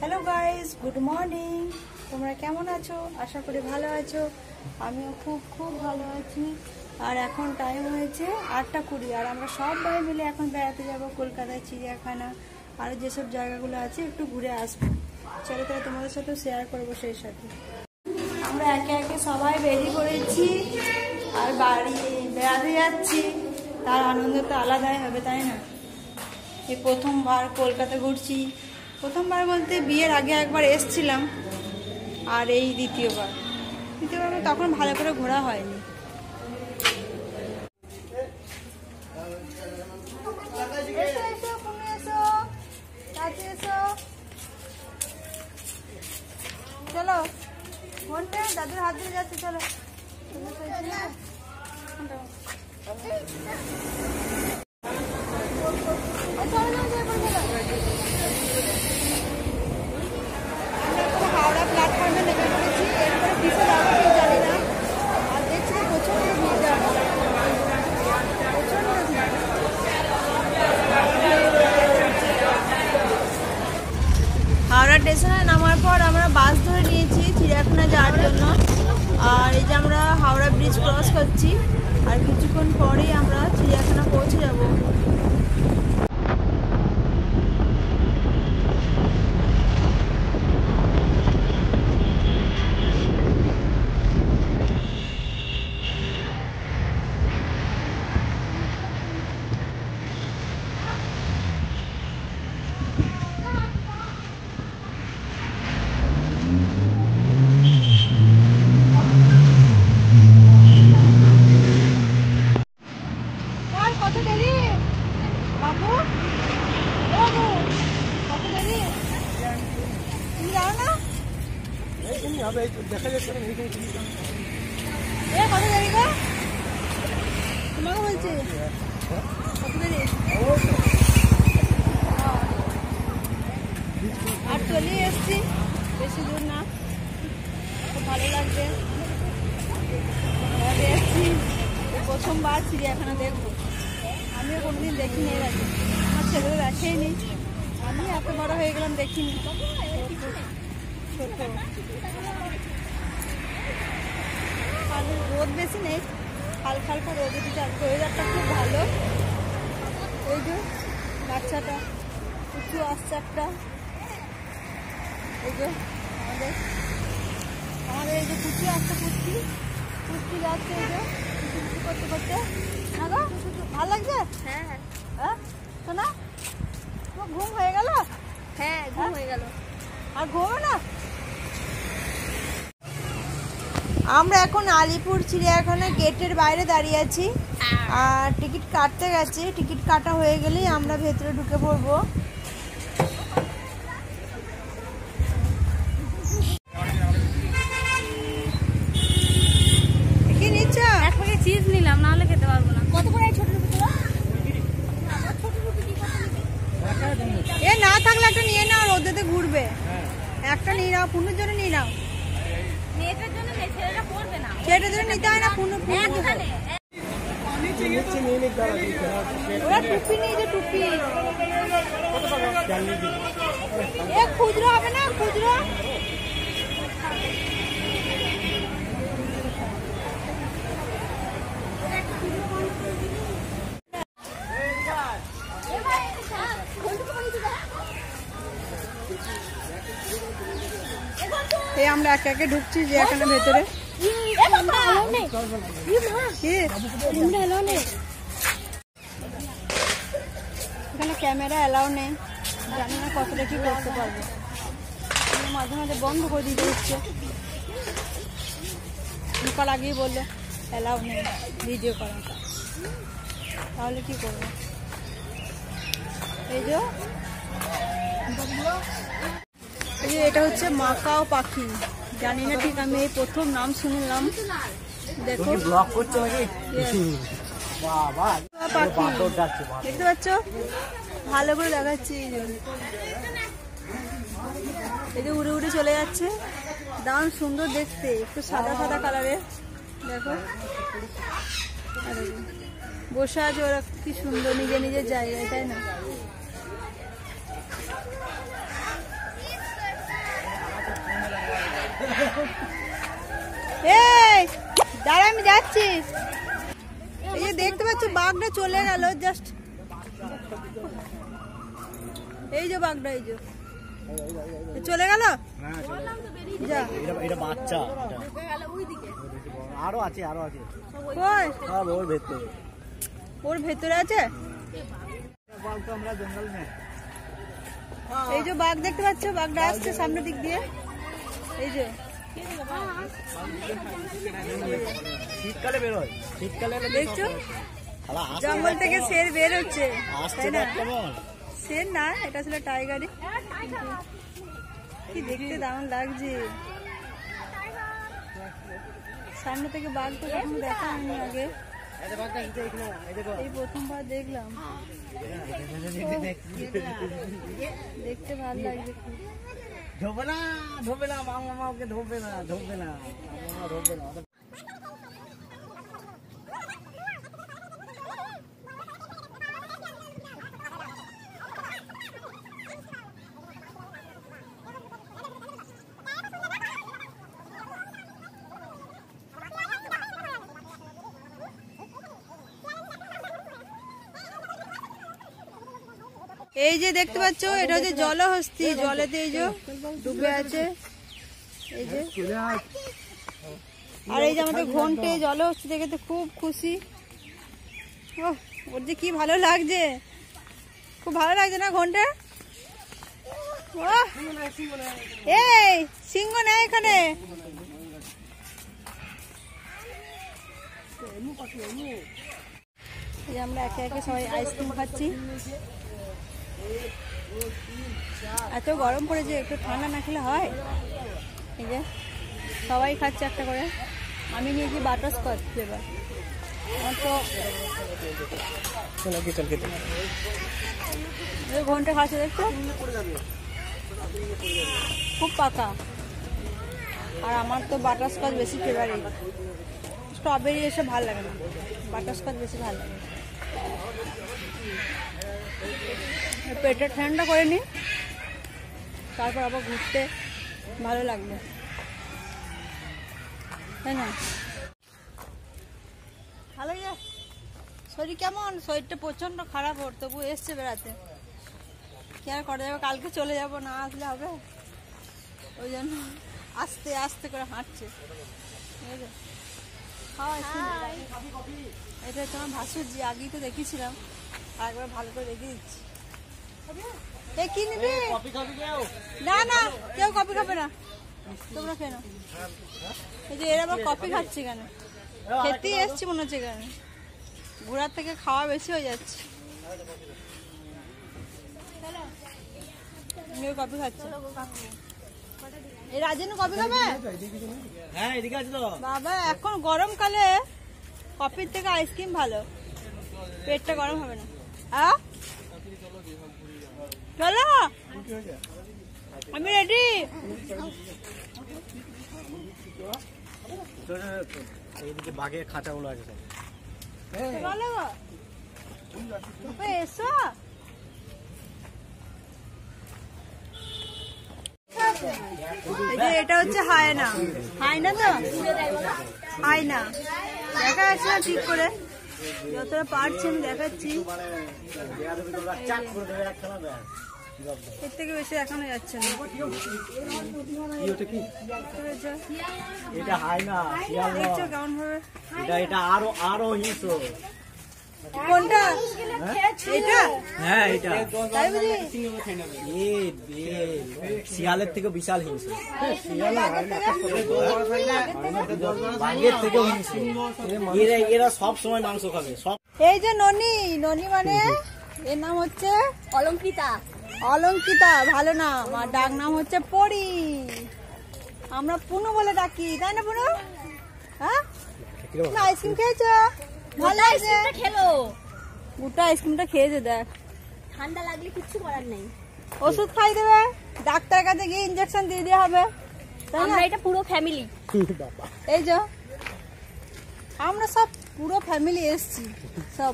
Hello guys, good morning. তোমরা কেমন আছো? আশা করি ভালো আছো। আমিও খুব খুব ভালো আছি। আর এখন টাইম হয়েছে 8:20 আর আমরা সবাই মিলে এখন বেড়াতে যাব কলকাতায় চিড়িয়াখানা আর যেসব জায়গাগুলো আছে একটু ঘুরে আসবো। চলো তাহলে তোমাদের সাথে শেয়ার করবো সেই সাথে। আমরা একে একে সবাই বেরিয়ে পড়েছি আর বাড়ি বেড়াতে যাচ্ছি। তার আনন্দ তো আলাদাই হবে, তাই না? এই প্রথমবার কলকাতা ঘুরছি। প্রথমবার বলতে বিয়ের আগে একবার এসছিলাম আর এই দ্বিতীয়বার তখন ভালো করে ঘোরা হয়নি। চলো ফোনটা দাদুর হাত ধরে যাচ্ছে। চলো হাওড়া প্ল্যাটফর্মে নেমে পড়েছি। এরপরে কিসে যাবো কেউ জানি না। আর দেখছি প্রচন্ড ভিড়, প্রচন্ড ভিড়। হাওড়া স্টেশনে নামার পর আমরা বাস ধরে নিয়েছি চিড়িয়াখানা যাওয়ার জন্য। আর এই যে আমরা হাওড়া ব্রিজ ক্রস করছি আর কিছুক্ষণ পরেই আমরা চিড়িয়াখানা পৌঁছে যাব। দেখা যাচ্ছে কত দেরি গো? তোমাকে বলছি কত দেরি? আর চলে এসছি, বেশি দূর না, খুব ভালো লাগবে। এসছি প্রথমবার চিড়িয়াখানা দেখবো। আমিও কোনোদিন দেখিনি এর আগে, আমার ছেলেও দেখেনি। আমি এত বড় হয়ে গেলাম দেখিনি, ছোট। রোদ বেশি নেই, হালকা হালকা রোদ উঠেছে। আর ওয়েদারটা খুব ভালো। ওই যে বাচ্চাটা উঁচু আসছে একটা, এই যে আমাদের এই যে কুচি আসছে, কুচি যাচ্ছে এই যে কুচি করতে করতে। না গো ভালো লাগছে? হ্যাঁ হ্যাঁ। শোনা তোমার ঘুম হয়ে গেল? হ্যাঁ ঘুম হয়ে গেল। আর ঘুমো না? আমরা এখন আলিপুর চিড়িয়াখানা গেটের বাইরে দাঁড়িয়ে আছি আর টিকিট কাটতে গেছে। টিকিট কাটা হয়ে গেলেই আমরা ভেতরে ঢুকে পড়বো। কি নিচ্ছ? এক প্যাকেট চিজ নিলাম, না হলে খেতে পারবো না। কত করে ছোট রুটিগুলো? এ না থাকলে একটা নিয়ে নাও, রোদেতে ঘুরবে। একটা নিয়ে নাও, পুনুর জন্য নিয়ে নাও। মেয়েটার জন্য ছেলেটা পড়বে না, ছেলেটার জন্য নিতে হয় না। ওরা টুপি নিয়ে যে টুপি, এ খুচরো হবে না? খুচরো এই আমরা একে একে ঢুকছি যে এখানে ভেতরে। এখানে ক্যামেরা এলাও নেই, জানি না কতটা কি করতে পারবো। মাঝে মাঝে বন্ধ করে দিতে হচ্ছে। ঢোকার আগেই বললো এলাও নেই ভিডিও করাটা, তাহলে কি করবো? এই যে এটা হচ্ছে মাকাও পাখি, জানি না ঠিক, আমি এই প্রথম নাম শুনলাম। দেখো দেখতে পাচ্ছ, ভালো করে দেখাচ্ছি। এই যে উড়ে উড়ে চলে যাচ্ছে, দারুণ সুন্দর দেখতে, একটু সাদা সাদা কালারের। দেখো বসে আছে ওরা, কি সুন্দর নিজে নিজের জায়গায়, তাই না? দাঁড়া আমি যাচ্ছি। এই যে দেখতে পাচ্ছ বাঘটা চলে গেল জাস্ট, এই যে বাঘটা এই যে চলে গেল। যা এটা বাচ্চা, আরো আছে কই ওর ভেতরে, ওর ভেতরে আছে। এই যে বাঘ দেখতে পাচ্ছ, বাঘটা আসছে সামনের দিক দিয়ে। এই যে শীতকালে বেরোয়, শীতকালে দেখছো জঙ্গল থেকে শের বের হচ্ছে, তাই না? শের না, এটা ছিল টাইগারই। কি দেখতে দারুণ লাগছে। সামনে থেকে বাঘ তো কখনো দেখা হয়নি আগে, এই প্রথমবার দেখলাম। দেখতে ভালো লাগছে। ধোবে না, ধোবে না, মামা ওকে ধোবে না, ধোবে না, ধোবে না। এই যে দেখতে পাচ্ছ এটা হচ্ছে জলহস্তি, জলেতে এই যে ডুবে আছে। এই যে আর এই যে আমাদের ঘন্টে জলহস্তি দেখে তো খুব খুশি। ওর যে কি ভালো লাগছে, খুব ভালো লাগছে না ঘন্টে? এই সিংহ নেই এখানে। আমরা একে একে সবাই আইসক্রিম খাচ্ছি। এত গরম পড়েছে, একটু ঠান্ডা না খেলে হয়। এই যে সবাই খাচ্ছে একটা করে। আমি নিয়েছি বাটারস্কচ ফ্লেভার। আমার তো ঘন্টা খাচ্ছে দেখছো, খুব পাকা। আর আমার তো বাটারস্কচ বেশি ফেভারিট, স্ট্রবেরি এসব ভালো লাগে না, বাটারস্কচ বেশি ভালো লাগে। পেটটা ঠান্ডা করে নি, তারপর আবার ঘুরতে ভালো লাগবে, তাই না? ভালো। শরীর কেমন? শরীরটা প্রচন্ড খারাপ, ওর তবু এসছে বেড়াতে। কি আর করা যাবে, কালকে চলে যাব, না আসলে হবে। ওই জন্য আস্তে আস্তে করে হাঁটছে। এটা তোমার ভাসুরজি, আগেই তো দেখিয়েছিলাম, আর একবার ভালো করে দেখিয়ে দিচ্ছি। কি নিবি? না না, কেউ কফি খাবে না, তোমরা খেয়ে নাও। এই যে এরা আবার কফি খাচ্ছে কেন? খেতেই এসছি মনে হচ্ছে, কেন ঘোরার থেকে খাওয়া বেশি হয়ে যাচ্ছে। কফি খাচ্ছে। এই রাজেনু কফি খাবে? হ্যাঁ এদিকে আছে তো বাবা। এখন গরমকালে কফির থেকে আইসক্রিম ভালো, পেটটা গরম হবে না। চলো আমি রেডি। এইদিকে বাঘের খাঁচাগুলো আছে সব। চলো এসো। এটা হচ্ছে হায়না। হায়না তো হায়না দেখা যাচ্ছে না ঠিক করে, যতটা পারছি আমি দেখাচ্ছি। এর থেকে বেশি দেখানো যাচ্ছে না। এটা হায়না, দেখছো কেমন ভাবে? এটা আরো হিংস্র। কোনটা? এটা? হ্যাঁ এটা তাই বুঝি? শিয়ালের থেকে বিশাল হিংস্র, বাঘের থেকেও হিংস্র। এরা সব সময় মাংস খাবে সব। এই যে ননি, ননি মানে এর নাম হচ্ছে অলঙ্কিতা। অলঙ্কিতা ভালো নাম, আর ডাক নাম হচ্ছে পরি। আমরা পুনু বলে ডাকি, তাই না পুনু? হ্যাঁ আইসক্রিম খেয়েছো? ভালো আইসক্রিমটা খেলো, গোটা আইসক্রিমটা খেয়েছে। দেখ ঠান্ডা লাগলে কিচ্ছু করার নেই, ওষুধ খাই দেবে, ডাক্তারের কাছে গিয়ে ইঞ্জেকশন দিয়ে দেওয়া হবে। আমরা এটা পুরো ফ্যামিলি। এই যে আমরা সব পুরো ফ্যামিলি এসছি, সব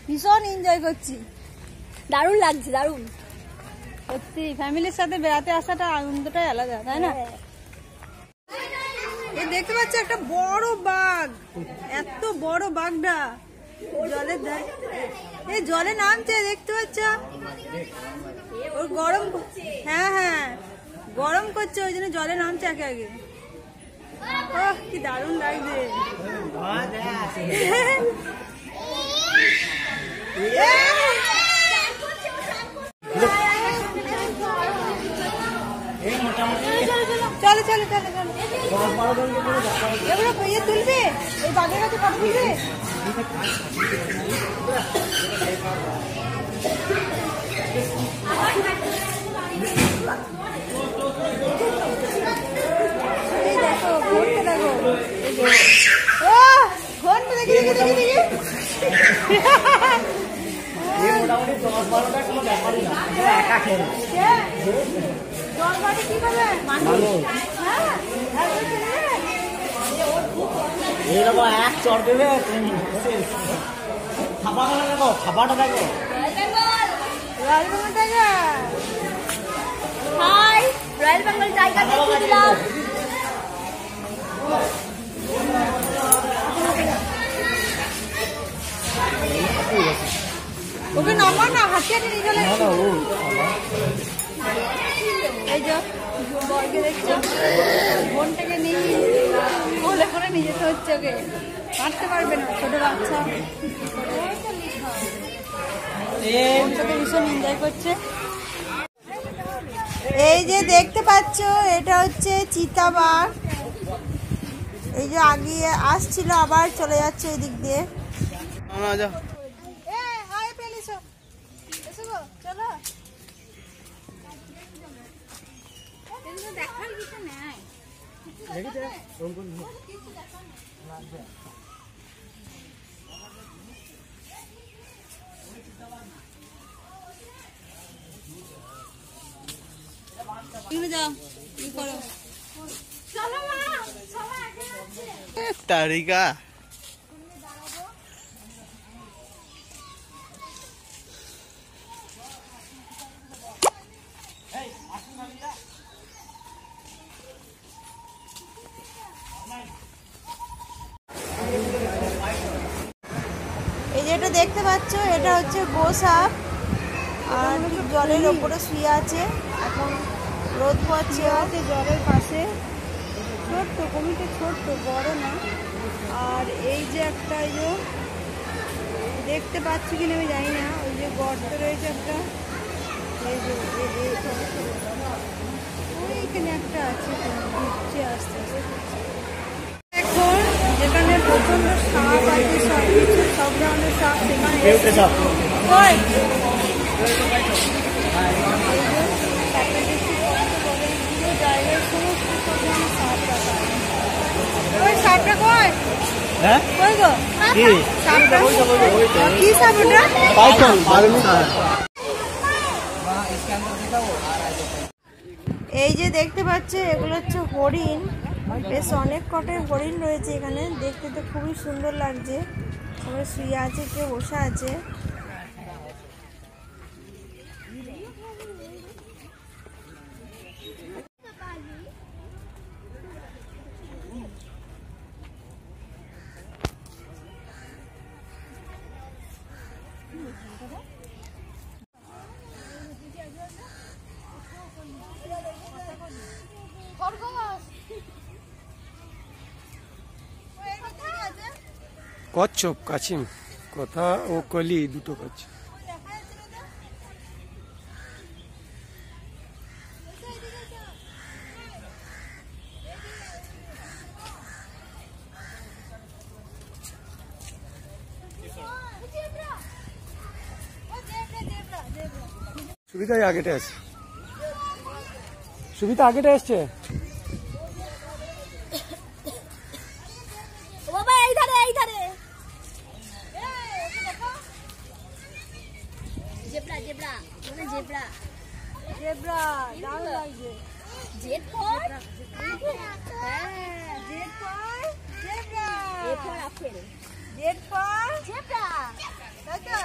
ভীষণ এনজয় করছি। দারুণ লাগছে, দারুণ সত্যি ফ্যামিলির সাথে বেড়াতে আসাটা আনন্দটাই আলাদা, তাই না? এই দেখতে পাচ্ছ একটা বড় বাঘ, এত বড় বাঘটা জলের ধারে, এই জলে নামছে দেখতে পাচ্ছ। ওর গরম, হ্যাঁ হ্যাঁ গরম করছে ওই জন্য জলে নামছে আগে আগে। ওহ কি দারুণ লাগছে। চলো চলো চলো চলো, এগুলো ইয়ে তুলবে, এই বাঘের কাছে ফটো তুলবে। এই দেখো ঘোরটা দেখো, ও ঘোরটা দেখি দেখি দেখি দেখি। মোটামুটি 10-12টা কোনো ব্যাপারই না, একা খেলে কি করবে এইরকম এক চর দেবে। খাবারটা দেখো, খাবারটা দেখো। হাই রয়্যাল বেঙ্গল টাইগার দেখে দিলাম। ওকে নামা না, হাতে হাতে নিয়ে চলে। এই যে বলকে দেখছো, বোনটাকে নিয়ে বলে করে নিয়ে যেতে হচ্ছে, ওকে হাঁটতে পারবে না, ছোট বাচ্চা। বোনটাকে ভীষণ এনজয় করছে। এই যে দেখতে পাচ্ছ এটা হচ্ছে চিতাবাঘ, এই যে আগে আসছিল আবার চলে যাচ্ছে এই দিক দিয়ে। দেখার কিছু নেই। তারিকা এই যেটা দেখতে পাচ্ছ এটা হচ্ছে গোসাপ, আর জলের ওপরে শুয়ে আছে, এখন রোদ পড়ছে আছে জলের পাশে, ছোট্ট কুমিরটা, ছোট্ট বড় না। আর এই যে একটা, এই যে দেখতে পাচ্ছি কিনা আমি জানি না, ওই যে গর্ত রয়েছে একটা, এই যে ওইখানে একটা আছে, ঘুরছে আস্তে আস্তে। এখন যেখানে প্রচন্ড সাপ আছে, সব কিছু সব ধরনের সাপ সেখানে জায়গায় সমস্ত সব ধরনের সাপ রাখা। ওই সাপটা কই? কই গো সাপটা? কি সাপ ওটা? এই যে দেখতে পাচ্ছ এগুলো হচ্ছে হরিণ, বেশ অনেক কটাই হরিণ রয়েছে এখানে, দেখতে তো খুবই সুন্দর লাগছে। সবাই শুয়ে আছে, কেউ বসে আছে। কচ্ছপ, কাছিম, কথা ও কলি দুটো কচ্ছপ। সুবিধা আগেটা আছে, সুবিধা আগেটা এসছে। বাবা এই ধারে, এই ধারে জেব্রা, জেব্রা মানে জেব্রা, জেব্রা দারুণ লাগছে। জেড ফর হ্যাঁ, Z for zebra, A for apple, Z for zebra. তাই তো।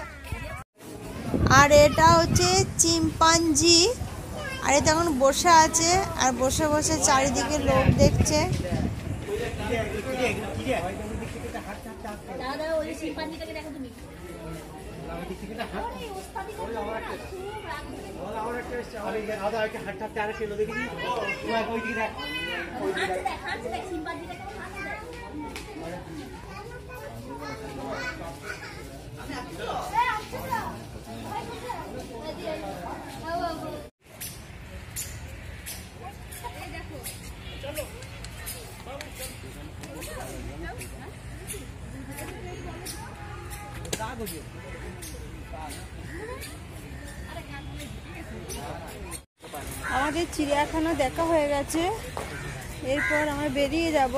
আর এটা হচ্ছে চিম্পাঞ্জি, আর এটা এখন বসে আছে, আর বসে বসে চারিদিকে লোক দেখছে। দাদা ওই শিম্পাঞ্জিটাকে দেখো তুমি হাঁটছে দেখ শিম্পাঞ্জিটাকে আমাদের চিড়িয়াখানা দেখা হয়ে গেছে, এরপর আমরা বেরিয়ে যাব,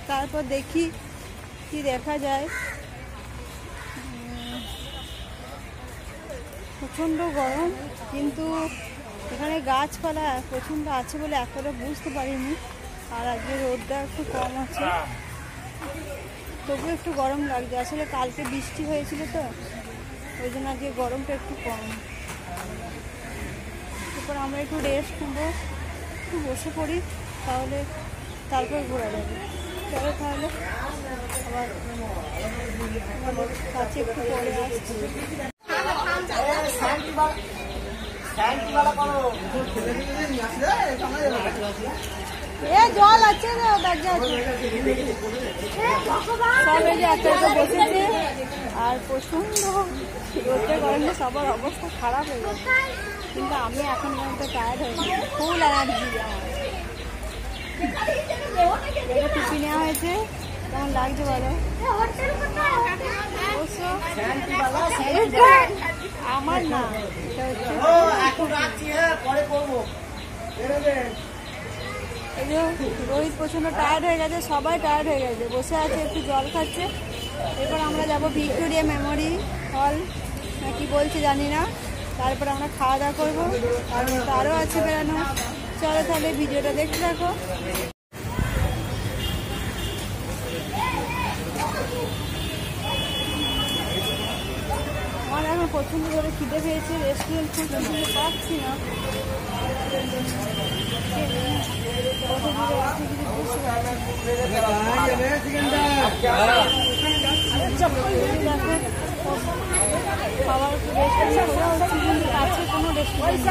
তারপর দেখি কি দেখা যায়। প্রচণ্ড গরম, কিন্তু এখানে গাছপালা প্রচণ্ড আছে বলে এখনো বুঝতে পারিনি। আর আজকে রোদটা একটু কম আছে, তবুও একটু গরম লাগছে। আসলে কালকে বৃষ্টি হয়েছিল তো, ওই জন্য আজকে গরমটা একটু কম। এরপর আমরা একটু রেস্ট নেবো, একটু বসে পড়ি, তাহলে তারপর ঘোরা যাবে। চলো তাহলে আবার কাছে একটু পরে আসছি। এ জল আছে না, ব্যাগে আছে। সব এই যে এত বসেছে, আর প্রচন্ড রোদে গরমে সবার অবস্থা খারাপ হয়ে গেছে, কিন্তু আমি এখন পর্যন্ত টায়ার্ড হয়েছি, ফুল এনার্জি আমার। টুপি নেওয়া হয়েছে, কেমন লাগছে বলো? আমার না, এটা হচ্ছে রোহিত প্রচন্ড টায়ার্ড হয়ে গেছে, সবাই টায়ার্ড হয়ে গেছে, বসে আছে একটু জল খাচ্ছে। এরপর আমরা যাব ভিক্টোরিয়া মেমোরি হল, কি বলছে জানি না। তারপর আমরা খাওয়া দাওয়া করবো, আর আরও আছে বেড়ানো। চলো তাহলে ভিডিওটা দেখতে থাকো। আমার এখন প্রচন্ড করে খিদে পেয়েছে, রেস্টুরেন্ট খুঁজতে পাচ্ছি না। কত দূরে আছে কিছু বুঝতে পারছি খাবার রেস্টুরেন্ট খোলা হচ্ছে, কিন্তু কাছে কোনো রেস্টুরেন্ট